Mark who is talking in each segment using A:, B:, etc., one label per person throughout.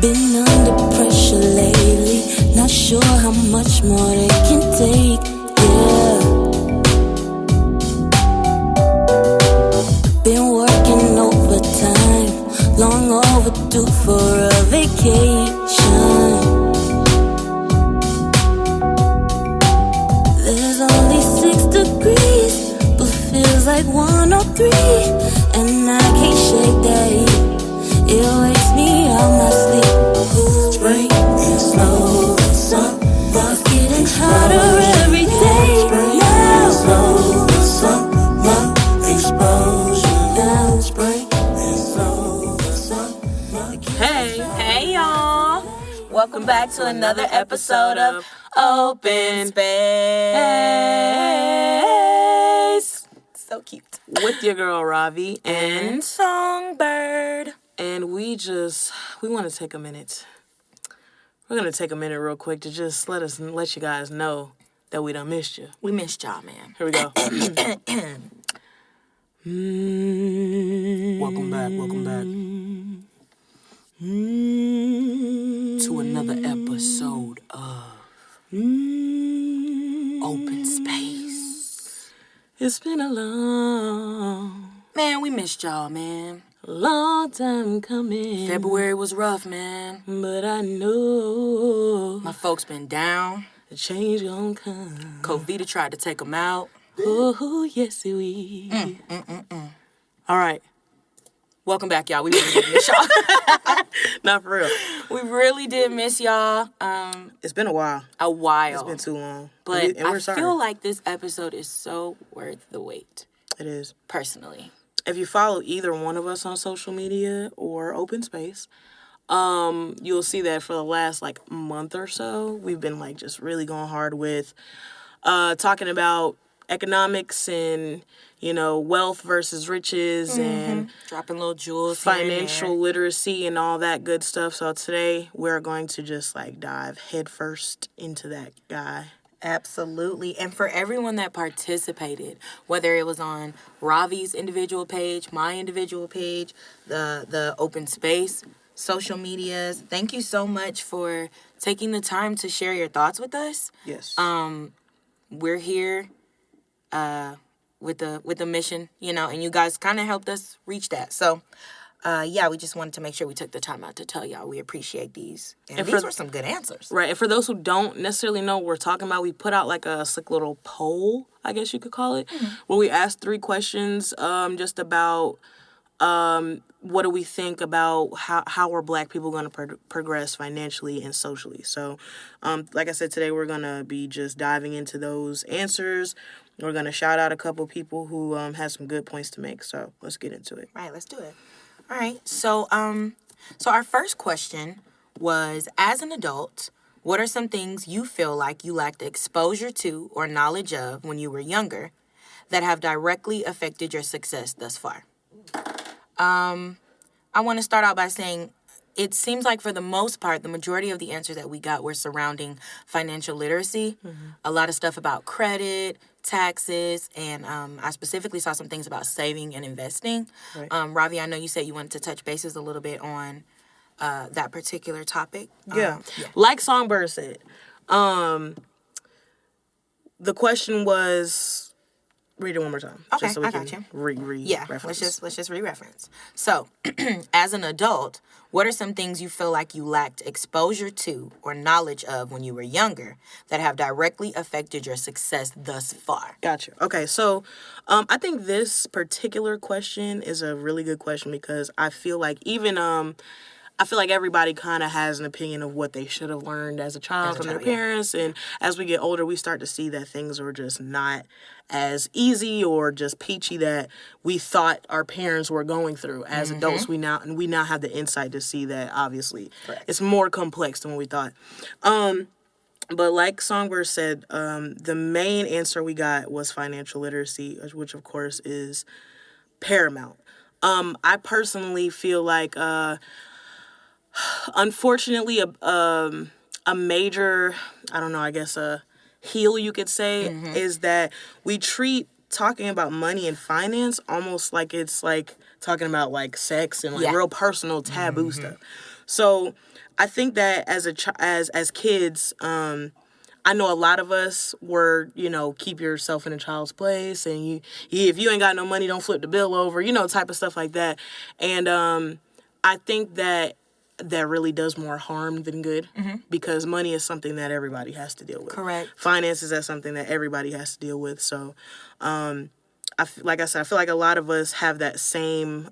A: Been under pressure lately, not sure how much more they can take, yeah. Been working overtime, long overdue for a vacation. There's only 6 degrees, but feels like 103, and I can't shake that heat. It wakes me out my sleep. Spring is slow, summer's getting hotter every day now. Slow, summer explosion now. Spring is slow, summer.
B: Hey y'all! Welcome back to another episode of OpenSpace. So cute.
C: With your girl Ravi
B: And Songbird.
C: And we want to take a minute. We're going to take a minute real quick to just let you guys know that we done missed you.
B: We missed y'all, man.
C: Here we go. Welcome back to another episode of OpenSpace. It's been a
B: Man, we missed y'all, man.
C: long time coming.
B: February was rough, man.
C: But I know
B: My folks been down.
C: the change gon' come.
B: Covita tried to take them out.
C: Oh, yes, we. All right.
B: Welcome back, y'all. We really did miss y'all.
C: Not for real.
B: We really did miss y'all.
C: It's been a while.
B: It's
C: Been too long.
B: But
C: and we're
B: I
C: sorry.
B: feel like this episode is so worth the wait,
C: It is.
B: personally.
C: If you follow either one of us on social media or OpenSpace, you'll see that for the last month or so, we've been just really going hard with talking about economics and wealth versus riches and
B: Dropping little jewels here and
C: financial
B: there.
C: literacy and all that good stuff. So today we're going to just dive headfirst into that guy.
B: Absolutely. And for everyone that participated, whether it was on Ravi's individual page, my individual page, the Open Space, social medias, thank you so much for taking the time to share your thoughts with us.
C: Yes.
B: We're here with the mission, and you guys kind of helped us reach that. So, we just wanted to make sure we took the time out to tell y'all we appreciate these. And these were some good answers.
C: Right. And for those who don't necessarily know what we're talking about, we put out a slick little poll, I guess you could call it, where we asked 3 questions just about what do we think about how are Black people going to progress financially and socially. So, like I said, today we're going to be just diving into those answers. We're going to shout out a couple people who had some good points to make. So let's get into it.
B: Right, let's do it. All right. So our first question was, as an adult, what are some things you feel like you lacked exposure to or knowledge of when you were younger that have directly affected your success thus far? I want to start out by saying it seems like for the most part, the majority of the answers that we got were surrounding financial literacy. A lot of stuff about credit, taxes, and I specifically saw some things about saving and investing.
C: Right.
B: Ravi, I know you said you wanted to touch bases a little bit on that particular topic.
C: Yeah. Like Songbird said, the question was... Read it one more time.
B: Okay,
C: just so we
B: I
C: can
B: got you.
C: Reference.
B: Let's just re-reference. So, as an adult, what are some things you feel like you lacked exposure to or knowledge of when you were younger that have directly affected your success thus far?
C: Gotcha. Okay, so I think this particular question is a really good question because I feel like everybody kind of has an opinion of what they should have learned as a child from their parents. And as we get older, we start to see that things are just not as easy or just peachy that we thought our parents were going through. As adults, we now have the insight to see that, obviously, it's more complex than what we thought. But like Songbird said, the main answer we got was financial literacy, which, of course, is paramount. I personally feel like... unfortunately, a major, a heel, you could say, is that we treat talking about money and finance almost like it's talking about sex and real personal taboo stuff. So I think that as kids, I know a lot of us were, keep yourself in a child's place, and if you ain't got no money, don't flip the bill over, type of stuff like that. And I think that really does more harm than good, because money is something that everybody has to deal with.
B: Correct.
C: Finances is something that everybody has to deal with. So, like I said, I feel like a lot of us have that same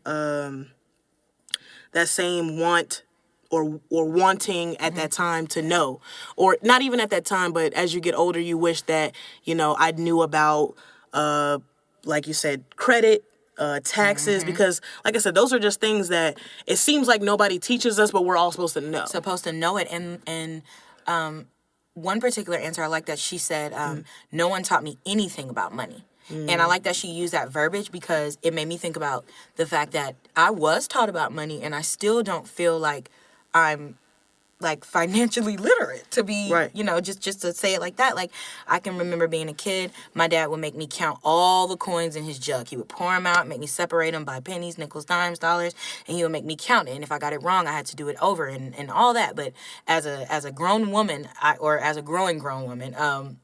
C: want or wanting at that time to know, or not even at that time, but as you get older, you wish that, I knew about, like you said, credit, taxes, because like I said, those are just things that it seems like nobody teaches us, but we're all supposed to know.
B: It. And one particular answer I like that she said, no one taught me anything about money. And I like that she used that verbiage, because it made me think about the fact that I was taught about money, and I still don't feel like I'm like financially literate to be,
C: right.
B: Just to say it like that. Like, I can remember being a kid, my dad would make me count all the coins in his jug. He would pour them out, make me separate them by pennies, nickels, dimes, dollars, and he would make me count it. And if I got it wrong, I had to do it over and all that. But as a grown woman, or as a growing grown woman,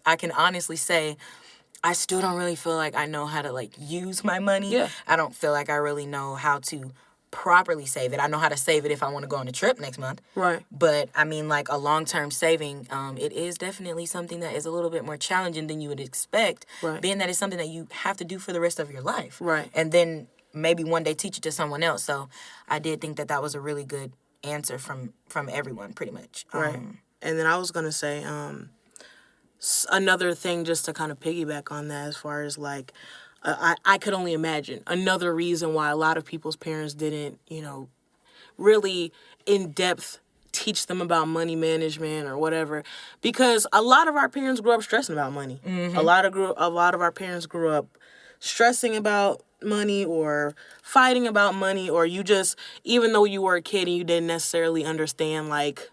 B: I can honestly say I still don't really feel like I know how to, like, use my money.
C: Yeah.
B: I don't feel like I really know how to properly save it. I know how to save it if I want to go on a trip next month.
C: Right.
B: But, I mean, like, a long-term saving, it is definitely something that is a little bit more challenging than you would expect,
C: right.
B: being that it's something that you have to do for the rest of your life.
C: Right.
B: And then maybe one day teach it to someone else. So I did think that was a really good answer from everyone, pretty much.
C: Right. And then I was going to say, another thing just to kind of piggyback on that, as far as like, I could only imagine another reason why a lot of people's parents didn't, really in depth teach them about money management or whatever, because a lot of our parents grew up stressing about money. A lot of our parents grew up stressing about money or fighting about money, or you just, even though you were a kid and you didn't necessarily understand, like,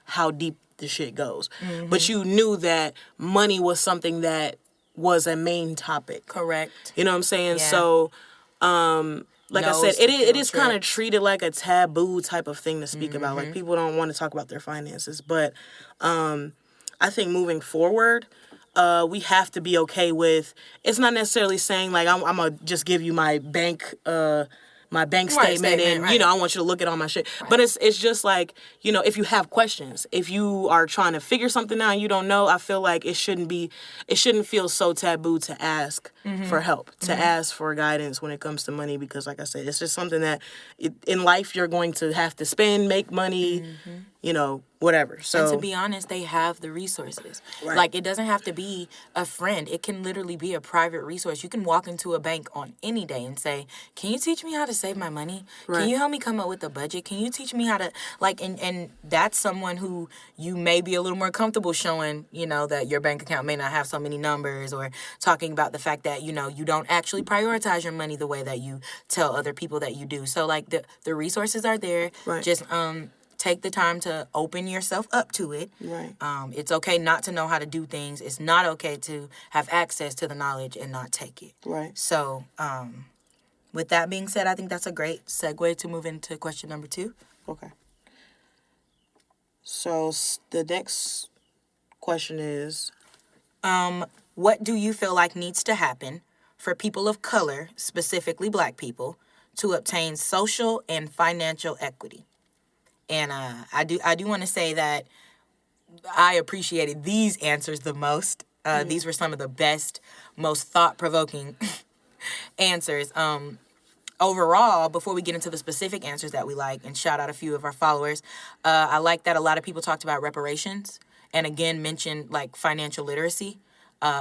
C: how deep the shit goes, but you knew that money was something that was a main topic.
B: Correct.
C: You know what I'm saying?
B: Yeah.
C: So, like I said, it is kind of treated like a taboo type of thing to speak about. Like, people don't want to talk about their finances. But I think moving forward, we have to be okay with, it's not necessarily saying, like, I'm going to just give you my bank statement, and,
B: right.
C: I want you to look at all my shit. Right. But it's just like, if you have questions, if you are trying to figure something out and you don't know, I feel like it shouldn't feel so taboo to ask for help, to ask for guidance when it comes to money, because like I said, it's just something that in life you're going to have to spend, make money, whatever. So,
B: and to be honest, they have the resources.
C: Right.
B: Like, it doesn't have to be a friend. It can literally be a private resource. You can walk into a bank on any day and say, can you teach me how to save my money?
C: Right.
B: Can you help me come up with a budget? Can you teach me how to, like, and that's someone who you may be a little more comfortable showing, that your bank account may not have so many numbers, or talking about the fact that, you don't actually prioritize your money the way that you tell other people that you do. So, like, the resources are there.
C: Right.
B: Just, take the time to open yourself up to it.
C: Right.
B: It's okay not to know how to do things. It's not okay to have access to the knowledge and not take it.
C: Right.
B: So, with that being said, I think that's a great segue to move into question number 2.
C: Okay. So the next question is,
B: what do you feel like needs to happen for people of color, specifically Black people, to obtain social and financial equity? And I do want to say that I appreciated these answers the most. These were some of the best, most thought-provoking answers. Overall, before we get into the specific answers that we like and shout out a few of our followers, I like that a lot of people talked about reparations and, again, mentioned, like, financial literacy.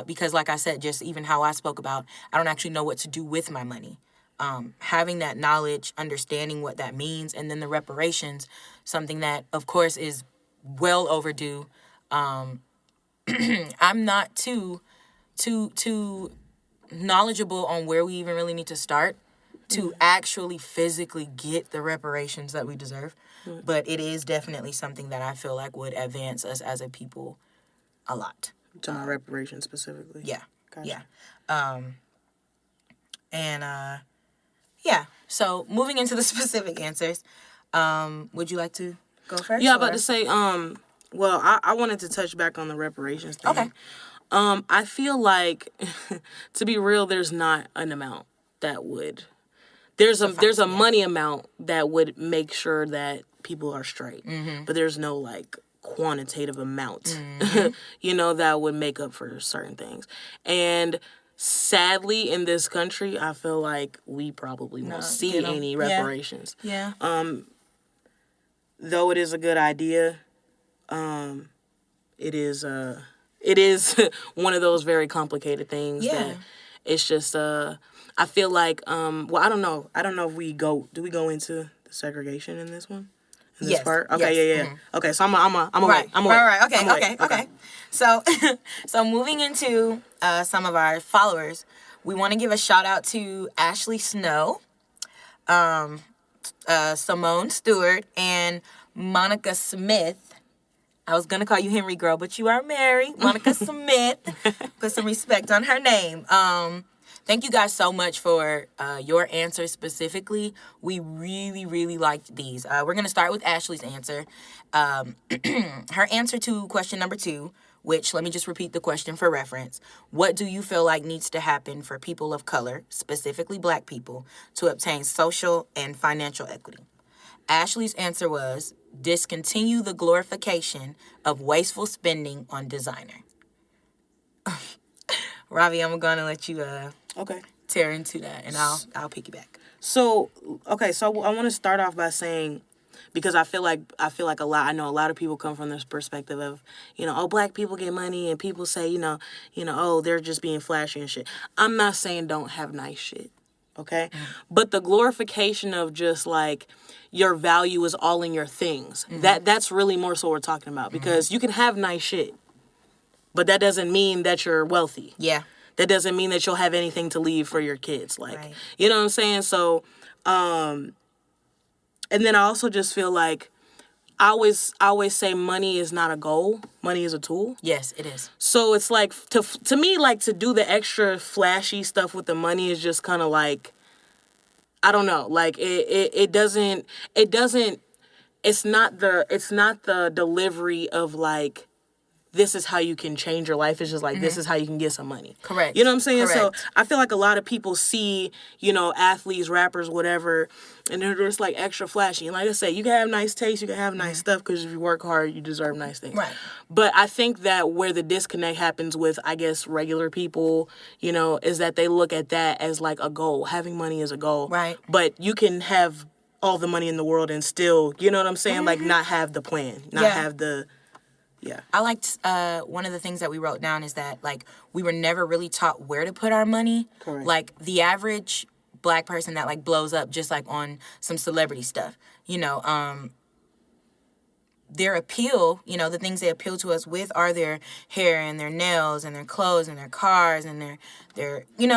B: Because, like I said, just even how I spoke about, I don't actually know what to do with my money. Having that knowledge, understanding what that means, and then the reparations, something that, of course, is well overdue. I'm not too knowledgeable on where we even really need to start to actually physically get the reparations that we deserve. But it is definitely something that I feel like would advance us as a people a lot.
C: talking about reparations specifically?
B: Yeah.
C: Gotcha.
B: Yeah. So moving into the specific answers, would you like to? go first?
C: Yeah, I'm about to say, well, I wanted to touch back on the reparations thing.
B: Okay.
C: I feel like, to be real, there's not an amount that would... There's a money amount that would make sure that people are straight. Mm-hmm. But there's no, like, quantitative amount, mm-hmm. That would make up for certain things. And sadly, in this country, I feel like we probably won't see any reparations.
B: Yeah.
C: Though it is a good idea, it is one of those very complicated things that it's just I feel like well, I don't know if do we go into the segregation in this one? In this part? Okay, yeah. Mm-hmm. Okay, so I'm
B: right.
C: Right.
B: Okay. So moving into some of our followers, we want to give a shout out to Ashley Snow, Simone Stewart, and Monica Smith. I was going to call you Henry Girl, but you are married. Monica Smith. Put some respect on her name. Thank you guys so much for your answers specifically. We really, really liked these. We're going to start with Ashley's answer. Her answer to question number 2, which, let me just repeat the question for reference. What do you feel like needs to happen for people of color, specifically Black people, to obtain social and financial equity? Ashley's answer was, discontinue the glorification of wasteful spending on designer. Ravi, I'm going to let you tear into that, and I'll piggyback.
C: So I want to start off by saying, because I feel like I know a lot of people come from this perspective of, Black people get money, and people say, oh, they're just being flashy and shit. I'm not saying don't have nice shit, okay? Mm-hmm. But the glorification of just like your value is all in your things. Mm-hmm. That's really more so what we're talking about, because you can have nice shit, but that doesn't mean that you're wealthy.
B: Yeah.
C: That doesn't mean that you'll have anything to leave for your kids. Like, right. You know what I'm saying? So, and then I also just feel like I always say money is not a goal. Money is a tool.
B: Yes, it is. So
C: it's like, to me, like, to do the extra flashy stuff with the money is just kind of like, I don't know. Like, it's not the delivery of like, this is how you can change your life. It's just like, this is how you can get some money.
B: Correct.
C: You know what I'm saying?
B: Correct.
C: So I feel like a lot of people see, athletes, rappers, whatever, and they're just like extra flashy. And like I said, you can have nice taste, you can have nice stuff, because if you work hard, you deserve nice things.
B: Right.
C: But I think that where the disconnect happens with, I guess, regular people, is that they look at that as like a goal. Having money is a goal.
B: Right.
C: But you can have all the money in the world and still, you know what I'm saying? Like, not have the plan, not have the... Yeah.
B: I liked one of the things that we wrote down is that, like, we were never really taught where to put our money.
C: Correct.
B: Like, the average Black person that, like, blows up just, like, on some celebrity stuff, their appeal, the things they appeal to us with are their hair and their nails and their clothes and their cars and their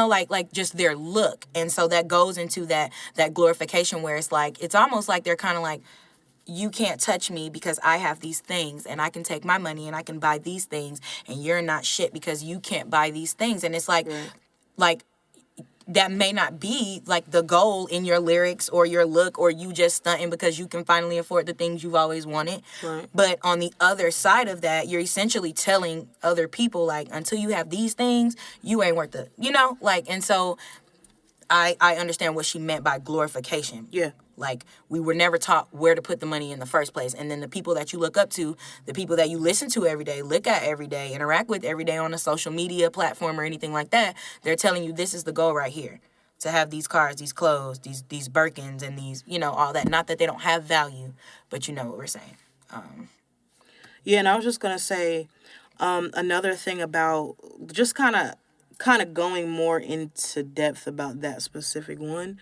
B: like just their look. And so that goes into that glorification where it's like, it's almost like they're kind of like, you can't touch me because I have these things, and I can take my money and I can buy these things, and you're not shit because you can't buy these things. And it's like, like, that may not be like the goal in your lyrics or your look, or you just stunting because you can finally afford the things you've always wanted.
C: Right.
B: But on the other side of that, you're essentially telling other people, like, until you have these things, you ain't worth it, and so I understand what she meant by glorification.
C: Yeah.
B: Like, we were never taught where to put the money in the first place. And then the people that you look up to, the people that you listen to every day, look at every day, interact with every day on a social media platform or anything like that, they're telling you this is the goal right here. To have these cars, these clothes, these Birkins, and these, all that. Not that they don't have value, but you know what we're saying.
C: Yeah, and I was just going to say another thing about just kind of going more into depth about that specific one.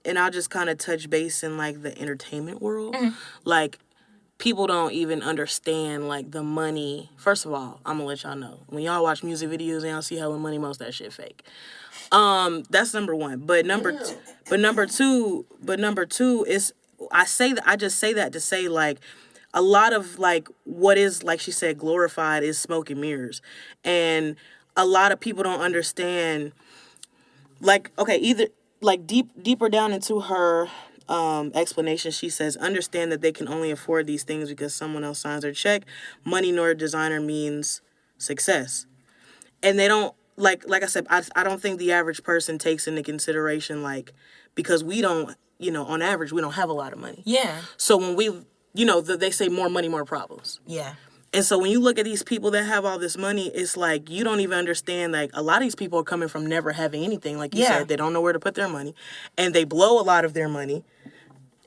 C: And I'll just kind of touch base in, like, the entertainment world. Mm-hmm. Like, people don't even understand, like, the money. First of all, I'm going to let y'all know. When y'all watch music videos and y'all see hella money, most of that shit fake. That's number one. But number two is, I just say that to say, like, a lot of, like, what is, like she said, glorified is smoke and mirrors. And a lot of people don't understand, like, okay, either... like deeper down into her explanation, she says, understand that they can only afford these things because someone else signs their check. Money nor designer means success. And they don't, like I said, I don't think the average person takes into consideration, like, because we don't, on average, we don't have a lot of money.
B: Yeah.
C: So when we, they say more money, more problems.
B: Yeah.
C: And so when you look at these people that have all this money, it's like you don't even understand, like, a lot of these people are coming from never having anything, like you said. They don't know where to put their money. And they blow a lot of their money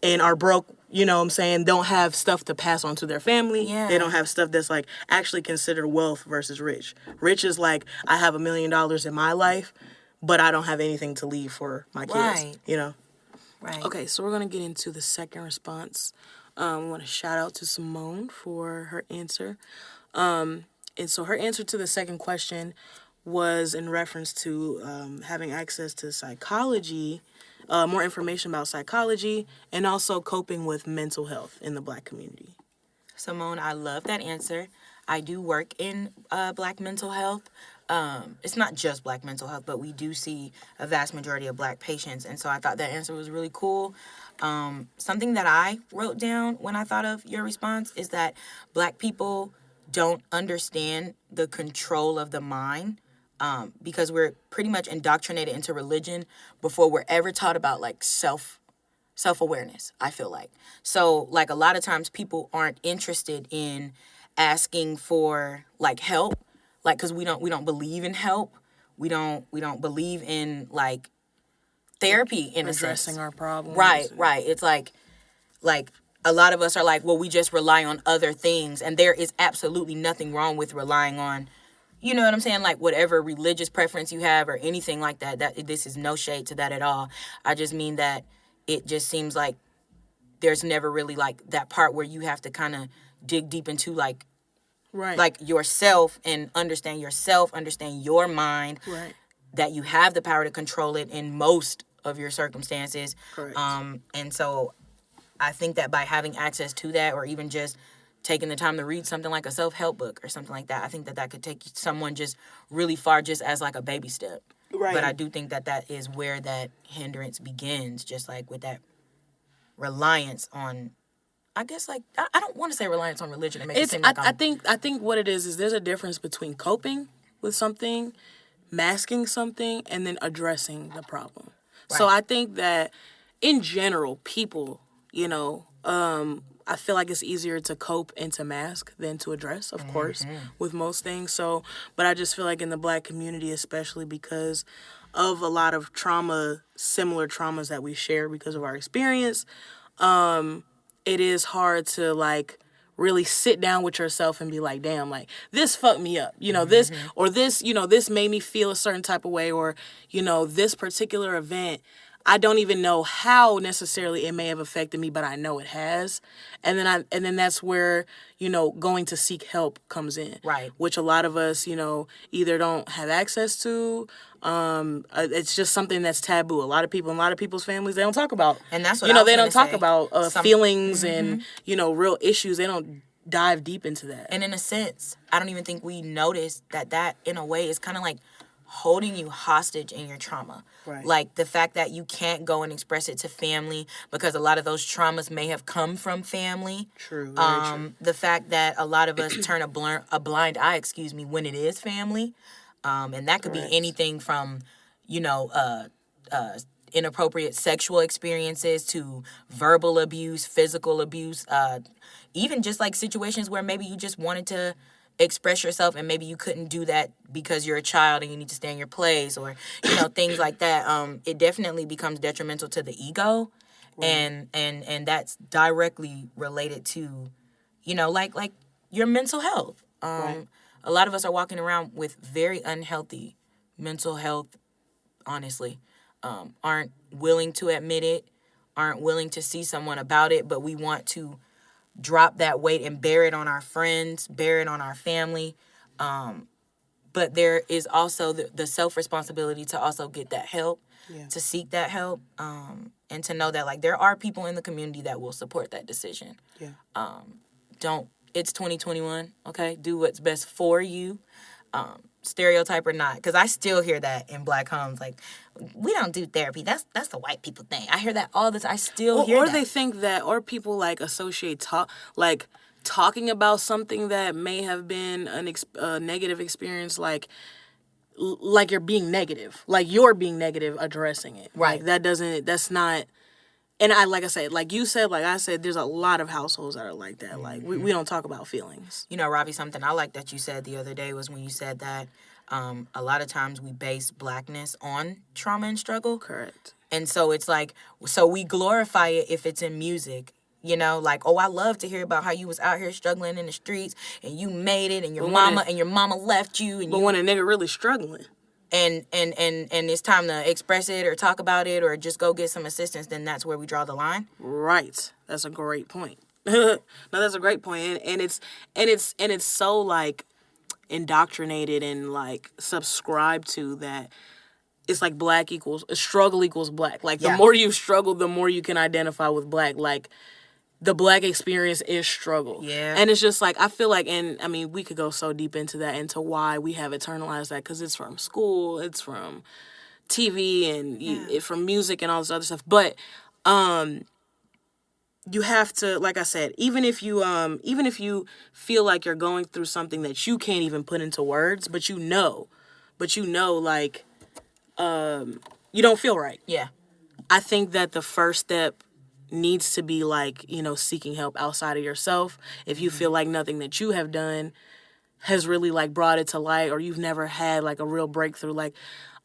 C: and are broke, don't have stuff to pass on to their family.
B: Yeah.
C: They don't have stuff that's, like, actually considered wealth versus rich. Rich is like, I have $1 million in my life, but I don't have anything to leave for my kids,
B: Right.
C: Okay, so we're going to get into the second response. We want to shout out to Simone for her answer. And so her answer to the second question was in reference to having access to psychology, more information about psychology, and also coping with mental health in the Black community.
B: Simone, I love that answer. I do work in Black mental health. It's not just Black mental health, but we do see a vast majority of Black patients. And so I thought that answer was really cool. Something that I wrote down when I thought of your response is that Black people don't understand the control of the mind because we're pretty much indoctrinated into religion before we're ever taught about, like, self-awareness, I feel like. So, like, a lot of times people aren't interested in asking for, like, help. Like, because we don't believe in help. We don't believe in, like, therapy in a sense.
C: Addressing our problems.
B: Right. It's like a lot of us are like, well, we just rely on other things, and there is absolutely nothing wrong with relying on, you know what I'm saying, like, whatever religious preference you have or anything like that. That this is no shade to that at all. I just mean that it just seems like there's never really, like, that part where you have to kind of dig deep into, like,
C: right,
B: like, yourself and understand yourself, understand your mind,
C: right,
B: that you have the power to control it in most of your circumstances.
C: Correct.
B: And so I think that by having access to that, or even just taking the time to read something like a self-help book or something like that, I think that could take someone just really far, just as, like, a baby step.
C: Right.
B: But I do think that is where that hindrance begins, just, like, with that reliance on, I guess, like, I don't want to say reliance on religion. It makes it seem like
C: I think what it is there's a difference between coping with something, masking something, and then addressing the problem. Right. So I think that in general, people, I feel like it's easier to cope and to mask than to address, of course, with most things. So, but I just feel like in the Black community, especially because of a lot of trauma, similar traumas that we share because of our experience, it is hard to, like, really sit down with yourself and be like, damn, like, this fucked me up, this, or this, this made me feel a certain type of way, or, this particular event, I don't even know how necessarily it may have affected me, but I know it has. And then that's where, going to seek help comes in.
B: Right.
C: Which a lot of us, either don't have access to. It's just something that's taboo. A lot of people in a lot of people's families, they don't talk about.
B: And that's what
C: they don't talk about feelings and, real issues. They don't dive deep into that.
B: And in a sense, I don't even think we notice that in a way is kind of like holding you hostage in your trauma.
C: Right.
B: Like the fact that you can't go and express it to family because a lot of those traumas may have come from family.
C: True. Very true.
B: The fact that a lot of us turn a blind eye, when it is family. And that could
C: Correct.
B: be anything from, inappropriate sexual experiences to verbal abuse, physical abuse, even just like situations where maybe you just wanted to express yourself and maybe you couldn't do that because you're a child and you need to stay in your place, or things like that. It definitely becomes detrimental to the ego. Right. And that's directly related to like your mental health.
C: Right.
B: A lot of us are walking around with very unhealthy mental health, honestly. Aren't willing to admit it, aren't willing to see someone about it, but we want to drop that weight and bear it on our friends, bear it on our family. But there is also the self-responsibility to also get that help, to seek that help, and to know that, like, there are people in the community that will support that decision. Yeah. It's 2021, okay? Do what's best for you. stereotype or not, because I still hear that in Black homes, like, we don't do therapy. That's the white people thing. I hear that all the time. I still hear that.
C: Or they think that, or people like associate talking about something that may have been a negative experience, like you're being negative, addressing it.
B: Right.
C: Like that's not. And like I said, like you said, like I said, there's a lot of households that are like that. Like, we don't talk about feelings.
B: You know, Robbie, something I like that you said the other day was when you said that a lot of times we base Blackness on trauma and struggle.
C: Correct.
B: And so it's like, so we glorify it if it's in music. You know, like, oh, I love to hear about how you was out here struggling in the streets and you made it and your mama left you.
C: But when a nigga really struggling.
B: And it's time to express it or talk about it or just go get some assistance, then that's where we draw the line.
C: Right. That's a great point. No, that's a great point. And it's so like indoctrinated and like subscribed to that it's like struggle equals Black. Like the more you struggle, the more you can identify with Black. Like the Black experience is struggle.
B: Yeah.
C: And it's just like, I feel like, and I mean, we could go so deep into that, into why we have internalized that, because it's from school, it's from TV, and from music and all this other stuff. But you have to, like I said, even if you feel like you're going through something that you can't even put into words, but you know, like, you don't feel right.
B: Yeah.
C: I think that the first step needs to be like, you know, seeking help outside of yourself. If you feel like nothing that you have done has really like brought it to light, or you've never had like a real breakthrough, like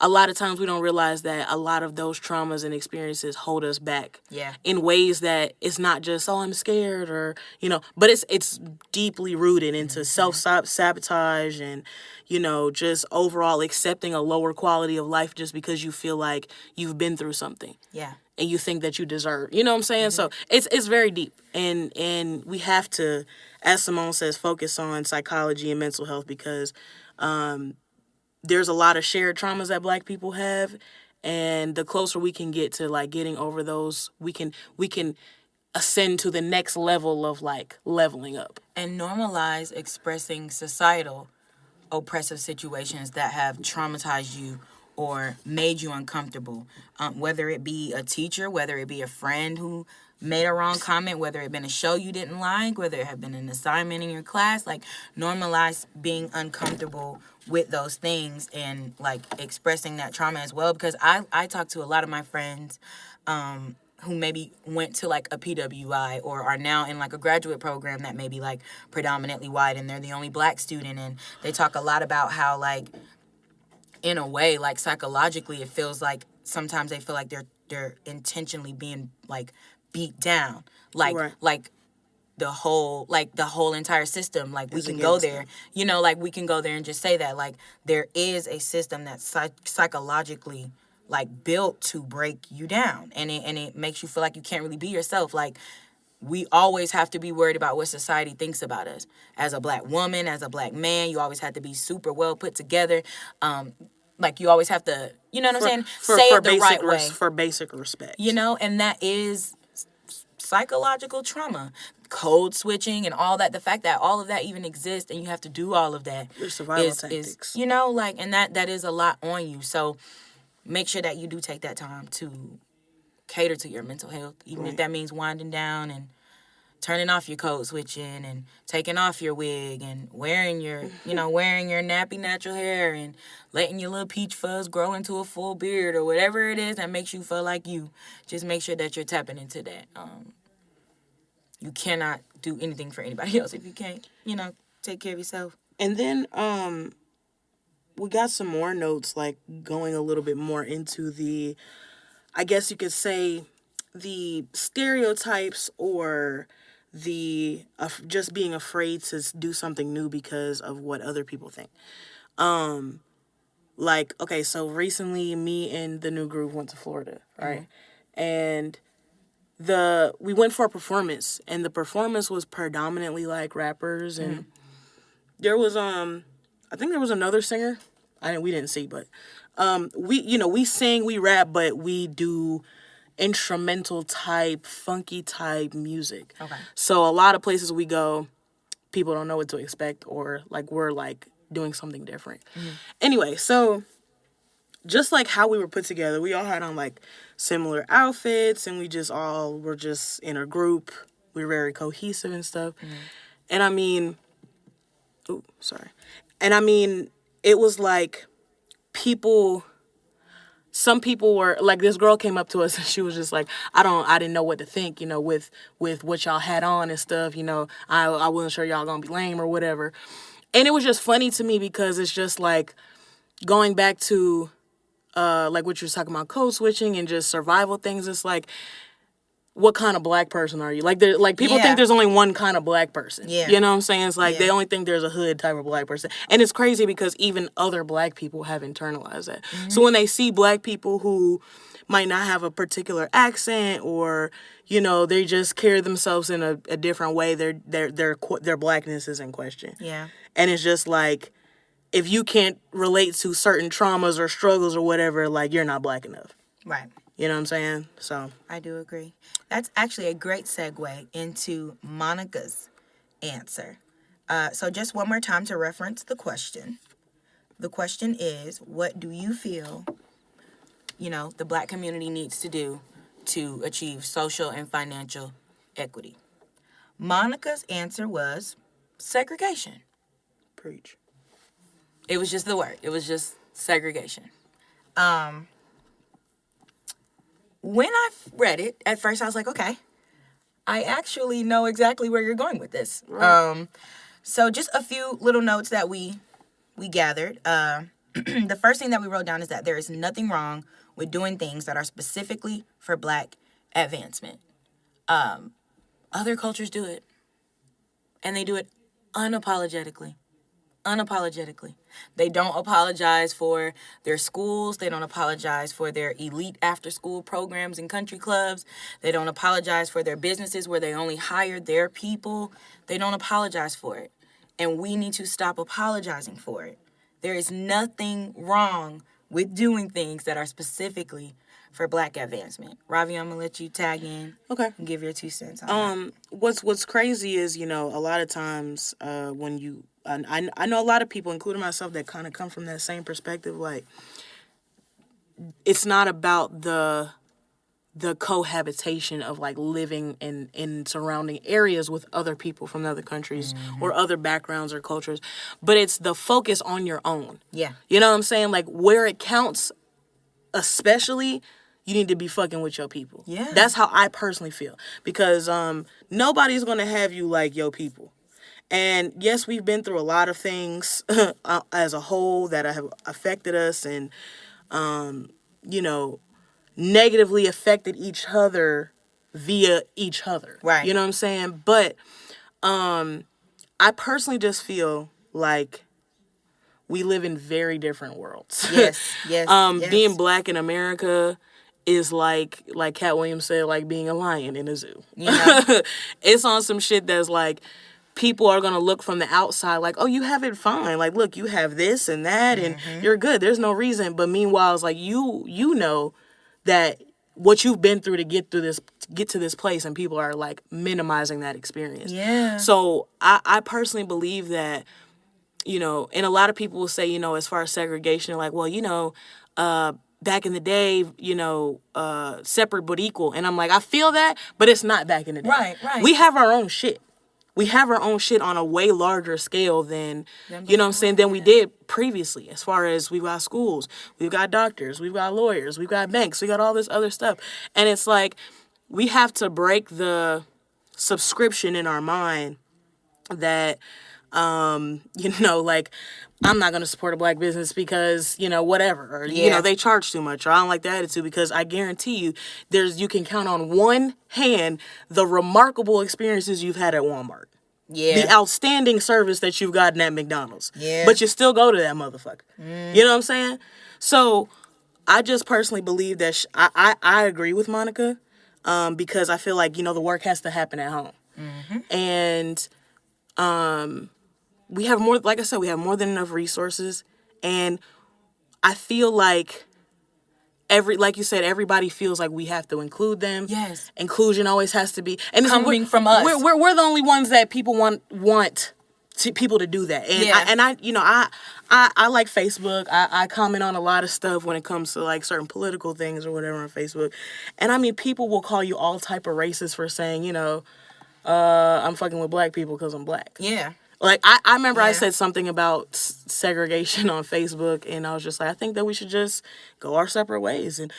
C: a lot of times we don't realize that a lot of those traumas and experiences hold us back.
B: Yeah.
C: In ways that it's not just, oh, I'm scared, or, you know, but it's deeply rooted into self-sabotage and, you know, just overall accepting a lower quality of life just because you feel like you've been through something.
B: Yeah.
C: And you think that you deserve, you know what I'm saying? So it's very deep, and we have to, as Simone says, focus on psychology and mental health, because there's a lot of shared traumas that Black people have, and the closer we can get to like getting over those, we can ascend to the next level of like leveling up
B: and normalize expressing societal oppressive situations that have traumatized you or made you uncomfortable, whether it be a teacher, whether it be a friend who made a wrong comment, whether it been a show you didn't like, whether it have been an assignment in your class. Like, normalize being uncomfortable with those things and like expressing that trauma as well, because I talk to a lot of my friends who maybe went to like a PWI or are now in like a graduate program that may be like predominantly white, and they're the only Black student, and they talk a lot about how like, in a way, like psychologically, it feels like sometimes they feel like they're intentionally being like beat down, like
C: right.
B: like the whole entire system. Like, we can go there, you know, like we can go there and just say that like there is a system that's psychologically like built to break you down, and it makes you feel like you can't really be yourself. Like, we always have to be worried about what society thinks about us. As a Black woman, as a Black man, you always have to be super well put together. Like, you always have to, you know what I'm saying? Say it the right way.
C: For basic respect.
B: You know, and that is psychological trauma. Code switching and all that. The fact that all of that even exists and you have to do all of that.
C: Your survival tactics.
B: You know, like, and that is a lot on you. So make sure that you do take that time to cater to your mental health, even if that means winding down and turning off your code switching and taking off your wig and wearing your nappy natural hair and letting your little peach fuzz grow into a full beard or whatever it is that makes you feel like you. Just make sure that you're tapping into that. You cannot do anything for anybody else if you can't, you know, take care of yourself.
C: And then we got some more notes, like going a little bit more into the, I guess you could say, the stereotypes or the just being afraid to do something new because of what other people think. Like, okay, so recently me and the new group went to Florida, right? Mm-hmm. And we went for a performance, and the performance was predominantly like rappers, and there was I think there was another singer. We didn't see, but we sing, we rap, but we do instrumental type, funky type music.
B: Okay.
C: So a lot of places we go, people don't know what to expect, or like we're like doing something different. Anyway, so just like how we were put together, we all had on like similar outfits, and we just all were just in a group. We were very cohesive and stuff. And I mean, it was like some people were like, this girl came up to us and she was just like, I didn't know what to think, you know, with what y'all had on and stuff, you know, I wasn't sure y'all gonna be lame or whatever. And it was just funny to me because it's just like going back to like what you were talking about, code switching and just survival things. It's like, what kind of black person are you? Like, people think there's only one kind of black person.
B: Yeah.
C: You know what I'm saying? It's like they only think there's a hood type of black person. And it's crazy because even other black people have internalized that. So when they see black people who might not have a particular accent, or, you know, they just carry themselves in a different way, their blackness is in question.
B: Yeah.
C: And it's just like, if you can't relate to certain traumas or struggles or whatever, like, you're not black enough.
B: Right.
C: You know what I'm saying? So
B: I do agree. That's actually a great segue into Monica's answer. So just one more time to reference the question. The question is, what do you feel, you know, the black community needs to do to achieve social and financial equity? Monica's answer was segregation.
C: preach.
B: It was just the word. It was just segregation. When I read it, at first I was like, okay, I actually know exactly where you're going with this. Right. So just a few little notes that we gathered. The first thing that we wrote down is that there is nothing wrong with doing things that are specifically for black advancement. Other cultures do it. And they do it unapologetically. They don't apologize for their schools. They don't apologize for their elite after-school programs and country clubs. They don't apologize for their businesses where they only hire their people. They don't apologize for it. And we need to stop apologizing for it. There is nothing wrong with doing things that are specifically for black advancement. Ravi, I'm going to let you tag in.
C: Okay.
B: And give your 2 cents on that.
C: What's crazy is, you know, a lot of times when you... I know a lot of people, including myself, that kind of come from that same perspective. Like, it's not about the cohabitation of, like, living in surrounding areas with other people from other countries or other backgrounds or cultures, but it's the focus on your own.
B: Yeah.
C: You know what I'm saying? Like, where it counts, especially, you need to be fucking with your people.
B: Yeah.
C: That's how I personally feel. Because nobody's going to have you like your people. And yes, we've been through a lot of things as a whole that have affected us and, you know, negatively affected each other via each other.
B: Right.
C: You know what I'm saying? But I personally just feel like we live in very different worlds.
B: Yes, yes.
C: Being black in America is like Cat Williams said, like being a lion in a zoo. You know? It's on some shit that's like, people are going to look from the outside like, oh, you have it fine. Like, look, you have this and that, and you're good. There's no reason. But meanwhile, it's like, you know that what you've been through to get to this place, and people are, like, minimizing that experience.
B: Yeah.
C: So I personally believe that, you know, and a lot of people will say, you know, as far as segregation, they're like, well, you know, back in the day, you know, separate but equal. And I'm like, I feel that, but it's not back in the day.
B: Right.
C: We have our own shit. We have our own shit on a way larger scale than, you know what I'm saying, than we did previously. As far as we've got schools, we've got doctors, we've got lawyers, we've got banks, we got all this other stuff. And it's like, we have to break the subscription in our mind that, you know, like, I'm not going to support a black business because, you know, whatever. Or, you know, they charge too much. Or I don't like the attitude, because I guarantee you you can count on one hand the remarkable experiences you've had at Walmart.
B: Yeah.
C: The outstanding service that you've gotten at McDonald's.
B: Yeah.
C: But you still go to that motherfucker. You know what I'm saying? So I just personally believe that I agree with Monica because I feel like, you know, the work has to happen at home. And we have more, like I said, we have more than enough resources. And I feel like like you said, everybody feels like we have to include them.
B: Yes.
C: Inclusion always has to be. And
B: coming from us.
C: We're the only ones that people want people to do that. And I like Facebook. I comment on a lot of stuff when it comes to like certain political things or whatever on Facebook. And I mean, people will call you all type of racist for saying, I'm fucking with black people because I'm black.
B: Yeah.
C: Like, I remember I said something about segregation on Facebook, and I was just like, I think that we should just go our separate ways. And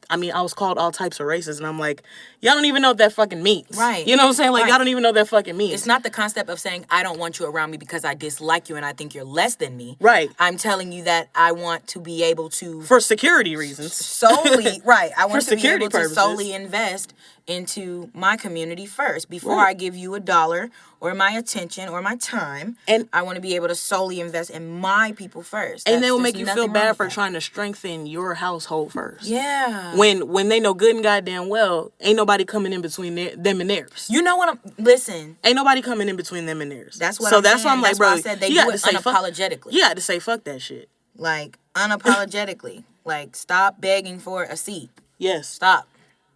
C: I mean, I was called all types of racist, and I'm like, y'all don't even know what that fucking means.
B: Right.
C: You know what I'm saying? Like, y'all don't even know what that fucking means.
B: It's not the concept of saying, I don't want you around me because I dislike you and I think you're less than me.
C: Right.
B: I'm telling you that I want to be able to...
C: For security reasons.
B: Solely, right. I want to be able
C: purposes.
B: to solely invest into my community first. Before I give you $1 or my attention or my time, and I want to be able to solely invest in my people first.
C: And they will make you feel bad for trying to strengthen your household first.
B: Yeah.
C: When they know good and goddamn well, ain't nobody coming in between them and theirs.
B: You know what listen.
C: Ain't nobody coming in between them and theirs.
B: That's what
C: that's why I'm like, bro,
B: I said they do it unapologetically.
C: You got to say fuck that shit.
B: Like, unapologetically. Like, stop begging for a seat.
C: Yes.
B: Stop.